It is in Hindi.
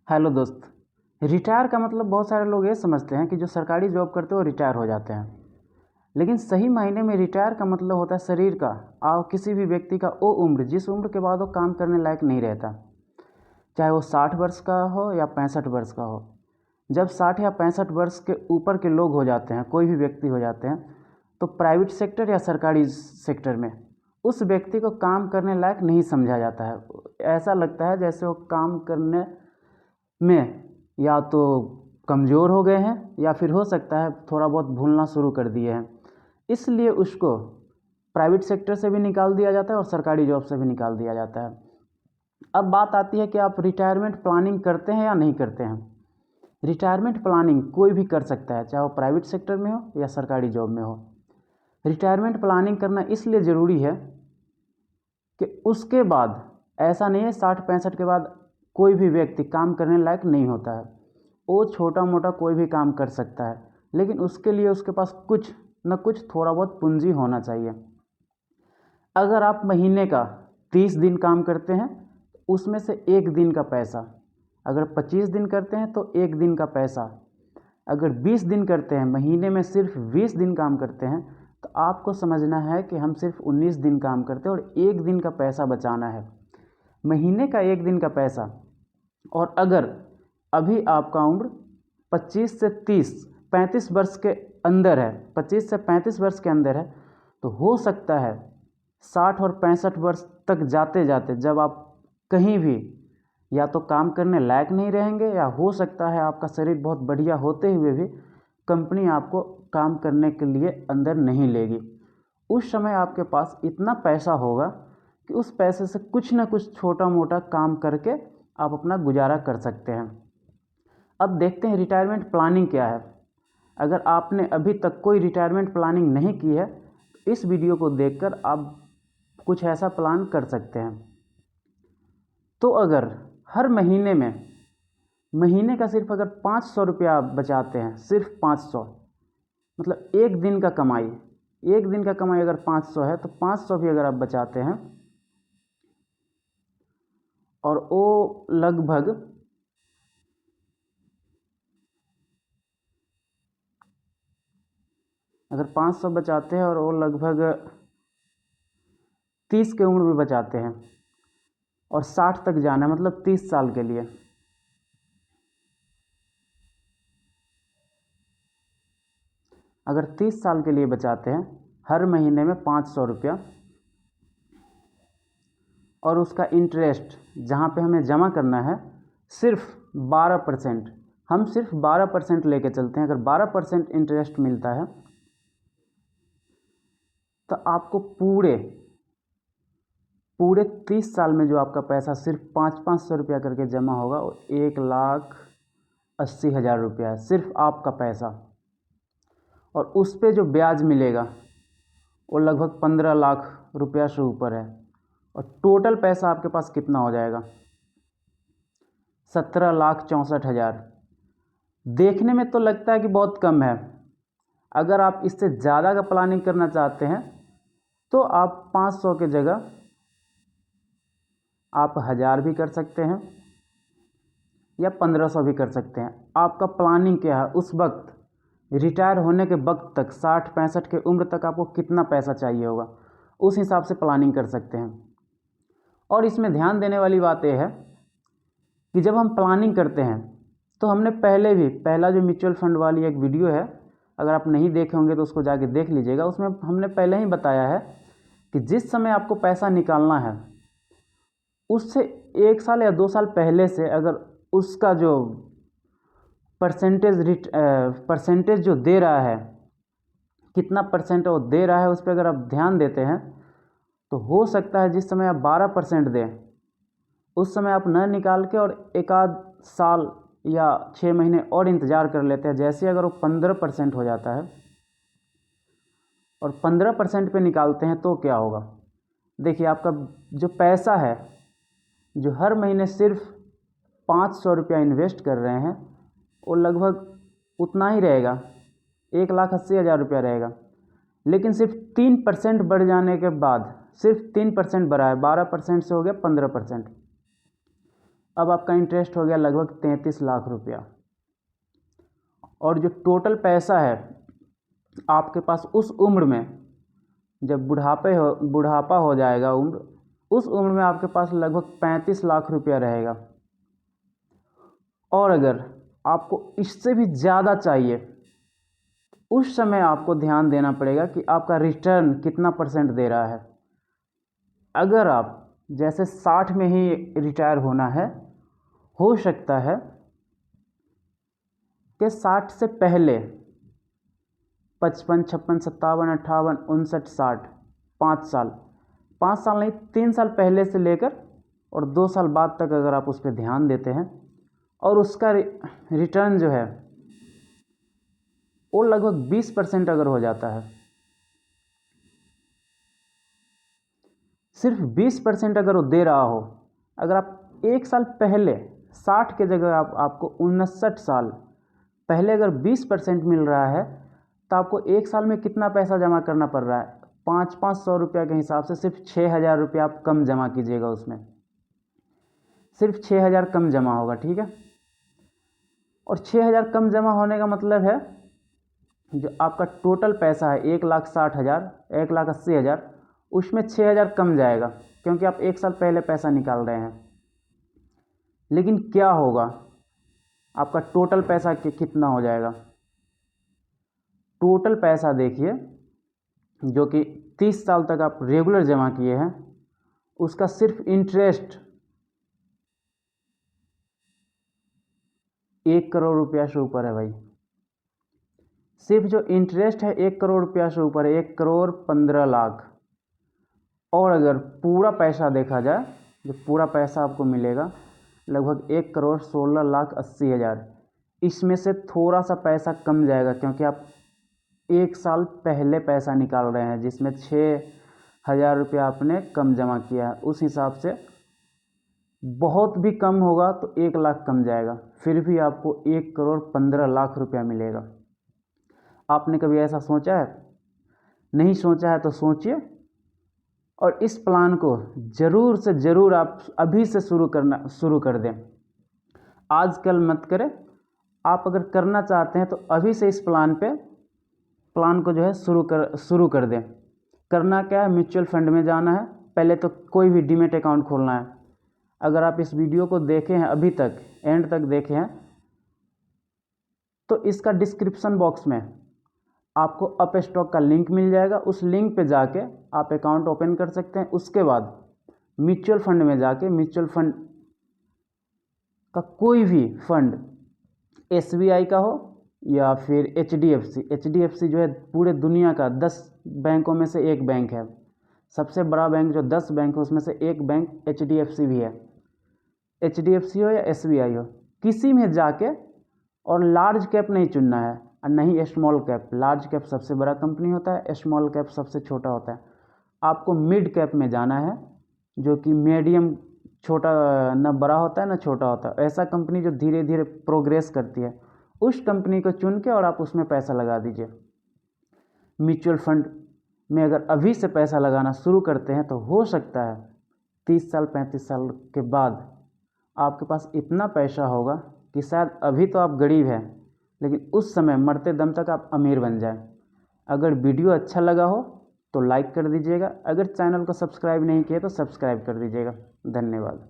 हेलो दोस्त। रिटायर का मतलब बहुत सारे लोग ये समझते हैं कि जो सरकारी जॉब करते हैं वो रिटायर हो जाते हैं, लेकिन सही मायने में रिटायर का मतलब होता है शरीर का और किसी भी व्यक्ति का वो उम्र जिस उम्र के बाद वो काम करने लायक नहीं रहता, चाहे वो 60 वर्ष का हो या 65 वर्ष का हो। जब 60 या 65 वर्ष के ऊपर के लोग हो जाते हैं, कोई भी व्यक्ति हो जाते हैं, तो प्राइवेट सेक्टर या सरकारी सेक्टर में उस व्यक्ति को काम करने लायक नहीं समझा जाता है। ऐसा लगता है जैसे वो काम करने में या तो कमज़ोर हो गए हैं या फिर हो सकता है थोड़ा बहुत भूलना शुरू कर दिए हैं, इसलिए उसको प्राइवेट सेक्टर से भी निकाल दिया जाता है और सरकारी जॉब से भी निकाल दिया जाता है। अब बात आती है कि आप रिटायरमेंट प्लानिंग करते हैं या नहीं करते हैं। रिटायरमेंट प्लानिंग कोई भी कर सकता है, चाहे वो प्राइवेट सेक्टर में हो या सरकारी जॉब में हो। रिटायरमेंट प्लानिंग करना इसलिए ज़रूरी है कि उसके बाद ऐसा नहीं है 60-65 के बाद कोई भी व्यक्ति काम करने लायक नहीं होता है। वो छोटा मोटा कोई भी काम कर सकता है, लेकिन उसके लिए उसके पास कुछ न कुछ थोड़ा बहुत पूंजी होना चाहिए। अगर आप महीने का 30 दिन काम करते हैं, उसमें से एक दिन का पैसा, अगर 25 दिन करते हैं तो एक दिन का पैसा, अगर 20 दिन करते हैं, महीने में सिर्फ 20 दिन काम करते हैं, तो आपको समझना है कि हम सिर्फ 19 दिन काम करते हैं और एक दिन का पैसा बचाना है, महीने का एक दिन का पैसा। और अगर अभी आपका उम्र 25 से 30 35 वर्ष के अंदर है, 25 से 35 वर्ष के अंदर है, तो हो सकता है 60 और 65 वर्ष तक जाते जाते जब आप कहीं भी या तो काम करने लायक नहीं रहेंगे, या हो सकता है आपका शरीर बहुत बढ़िया होते हुए भी कंपनी आपको काम करने के लिए अंदर नहीं लेगी। उस समय आपके पास इतना पैसा होगा कि उस पैसे से कुछ ना कुछ छोटा मोटा काम करके आप अपना गुजारा कर सकते हैं। अब देखते हैं रिटायरमेंट प्लानिंग क्या है। अगर आपने अभी तक कोई रिटायरमेंट प्लानिंग नहीं की है, तो इस वीडियो को देखकर आप कुछ ऐसा प्लान कर सकते हैं। तो अगर हर महीने में महीने का सिर्फ अगर 500 रुपया बचाते हैं, सिर्फ 500, मतलब एक दिन का कमाई, एक दिन का कमाई अगर 500 है तो 500 भी अगर आप बचाते हैं, और वो लगभग अगर 500 बचाते हैं और वो लगभग 30 की उम्र में बचाते हैं और 60 तक जाना है, मतलब 30 साल के लिए, अगर 30 साल के लिए बचाते हैं हर महीने में 500 रुपया, और उसका इंटरेस्ट जहाँ पे हमें जमा करना है सिर्फ 12%, हम सिर्फ 12% लेके चलते हैं। अगर 12% इंटरेस्ट मिलता है तो आपको पूरे पूरे 30 साल में जो आपका पैसा सिर्फ 500-500 रुपया करके जमा होगा, वो 1,80,000 रुपया है, सिर्फ आपका पैसा। और उस पर जो ब्याज मिलेगा वो लगभग 15 लाख रुपया से ऊपर है। और टोटल पैसा आपके पास कितना हो जाएगा? 17,64,000। देखने में तो लगता है कि बहुत कम है। अगर आप इससे ज़्यादा का प्लानिंग करना चाहते हैं तो आप 500 की जगह आप 1,000 भी कर सकते हैं या 1500 भी कर सकते हैं। आपका प्लानिंग क्या है उस वक्त, रिटायर होने के वक्त तक, 60-65 की उम्र तक आपको कितना पैसा चाहिए होगा, उस हिसाब से प्लानिंग कर सकते हैं। और इसमें ध्यान देने वाली बात यह है कि जब हम प्लानिंग करते हैं तो हमने पहले भी, पहला जो म्यूचुअल फंड वाली एक वीडियो है, अगर आप नहीं देखे होंगे तो उसको जाके देख लीजिएगा। उसमें हमने पहले ही बताया है कि जिस समय आपको पैसा निकालना है उससे 1 साल या 2 साल पहले से अगर उसका जो परसेंटेज जो दे रहा है, कितना परसेंट वो दे रहा है, उस पर अगर आप ध्यान देते हैं तो हो सकता है जिस समय आप 12% दें उस समय आप न निकाल के और एक आध साल या 6 महीने और इंतज़ार कर लेते हैं। जैसे अगर वो 15% हो जाता है और 15% पे निकालते हैं तो क्या होगा? देखिए, आपका जो पैसा है, जो हर महीने सिर्फ 500 रुपया इन्वेस्ट कर रहे हैं, वो लगभग उतना ही रहेगा, 1,80,000 रुपया रहेगा। लेकिन सिर्फ 3% बढ़ जाने के बाद, सिर्फ 3% बढ़ा है, 12% से हो गया 15%। अब आपका इंटरेस्ट हो गया लगभग 33 लाख रुपया। और जो टोटल पैसा है आपके पास उस उम्र में, जब बुढ़ापा हो जाएगा उम्र, उस उम्र में आपके पास लगभग 35 लाख रुपया रहेगा। और अगर आपको इससे भी ज़्यादा चाहिए, उस समय आपको ध्यान देना पड़ेगा कि आपका रिटर्न कितना % दे रहा है। अगर आप जैसे 60 में ही रिटायर होना है, हो सकता है कि 60 से पहले 55, 56, 57, 58, 59, 60, 5 साल नहीं, 3 साल पहले से लेकर और 2 साल बाद तक अगर आप उस पर ध्यान देते हैं और उसका रिटर्न जो है वो लगभग 20% अगर हो जाता है, सिर्फ 20% अगर वो दे रहा हो, अगर आप 1 साल पहले 60 के जगह आपको 59 साल पहले अगर 20% मिल रहा है, तो आपको 1 साल में कितना पैसा जमा करना पड़ रहा है? 500 रुपया के हिसाब से सिर्फ 6,000 रुपया आप कम जमा कीजिएगा, उसमें सिर्फ 6,000 कम जमा होगा, ठीक है। और 6,000 कम जमा होने का मतलब है जो आपका टोटल पैसा है 1,60,000, 1,80,000, उसमें 6,000 कम जाएगा, क्योंकि आप 1 साल पहले पैसा निकाल रहे हैं। लेकिन क्या होगा, आपका टोटल पैसा कितना हो जाएगा? टोटल पैसा देखिए, जो कि 30 साल तक आप रेगुलर जमा किए हैं, उसका सिर्फ इंटरेस्ट 1 करोड़ रुपया से ऊपर है भाई। सिर्फ जो इंटरेस्ट है 1 करोड़ रुपया से ऊपर है, 1 करोड़ 15 लाख। और अगर पूरा पैसा देखा जाए, जो पूरा पैसा आपको मिलेगा लगभग 1 करोड़ 16 लाख 80 हज़ार, इसमें से थोड़ा सा पैसा कम जाएगा, क्योंकि आप 1 साल पहले पैसा निकाल रहे हैं, जिसमें 6,000 रुपया आपने कम जमा किया है। उस हिसाब से बहुत भी कम होगा तो 1 लाख कम जाएगा, फिर भी आपको 1 करोड़ 15 लाख रुपया मिलेगा। आपने कभी ऐसा सोचा है? नहीं सोचा है तो सोचिए, और इस प्लान को ज़रूर से ज़रूर आप अभी से शुरू कर दें। आजकल मत करें। आप अगर करना चाहते हैं तो अभी से इस प्लान को जो है शुरू कर दें। करना क्या है, म्यूचुअल फंड में जाना है। पहले तो कोई भी डीमैट अकाउंट खोलना है। अगर आप इस वीडियो को देखे हैं, अभी तक एंड तक देखे हैं, तो इसका डिस्क्रिप्शन बॉक्स में आपको अप स्टॉक का लिंक मिल जाएगा। उस लिंक पे जाके आप अकाउंट ओपन कर सकते हैं। उसके बाद म्यूचुअल फंड में जाके म्यूचुअल फंड का कोई भी फंड, SBI का हो या फिर HDFC जो है पूरे दुनिया का 10 बैंकों में से एक बैंक है। सबसे बड़ा बैंक जो 10 बैंक है उसमें से एक बैंक HDFC भी है। HDFC हो या SBI हो, किसी में जाके, और लार्ज कैप नहीं चुनना है और नहीं स्मॉल कैप। लार्ज कैप सबसे बड़ा कंपनी होता है, स्मॉल कैप सबसे छोटा होता है। आपको मिड कैप में जाना है, जो कि मीडियम, छोटा ना बड़ा होता है ना छोटा होता है, ऐसा कंपनी जो धीरे धीरे प्रोग्रेस करती है, उस कंपनी को चुन के और आप उसमें पैसा लगा दीजिए। म्यूचुअल फंड में अगर अभी से पैसा लगाना शुरू करते हैं तो हो सकता है 30 साल 35 साल के बाद आपके पास इतना पैसा होगा कि शायद अभी तो आप गरीब हैं, लेकिन उस समय मरते दम तक आप अमीर बन जाएं। अगर वीडियो अच्छा लगा हो तो लाइक कर दीजिएगा। अगर चैनल को सब्सक्राइब नहीं किया तो सब्सक्राइब कर दीजिएगा। धन्यवाद।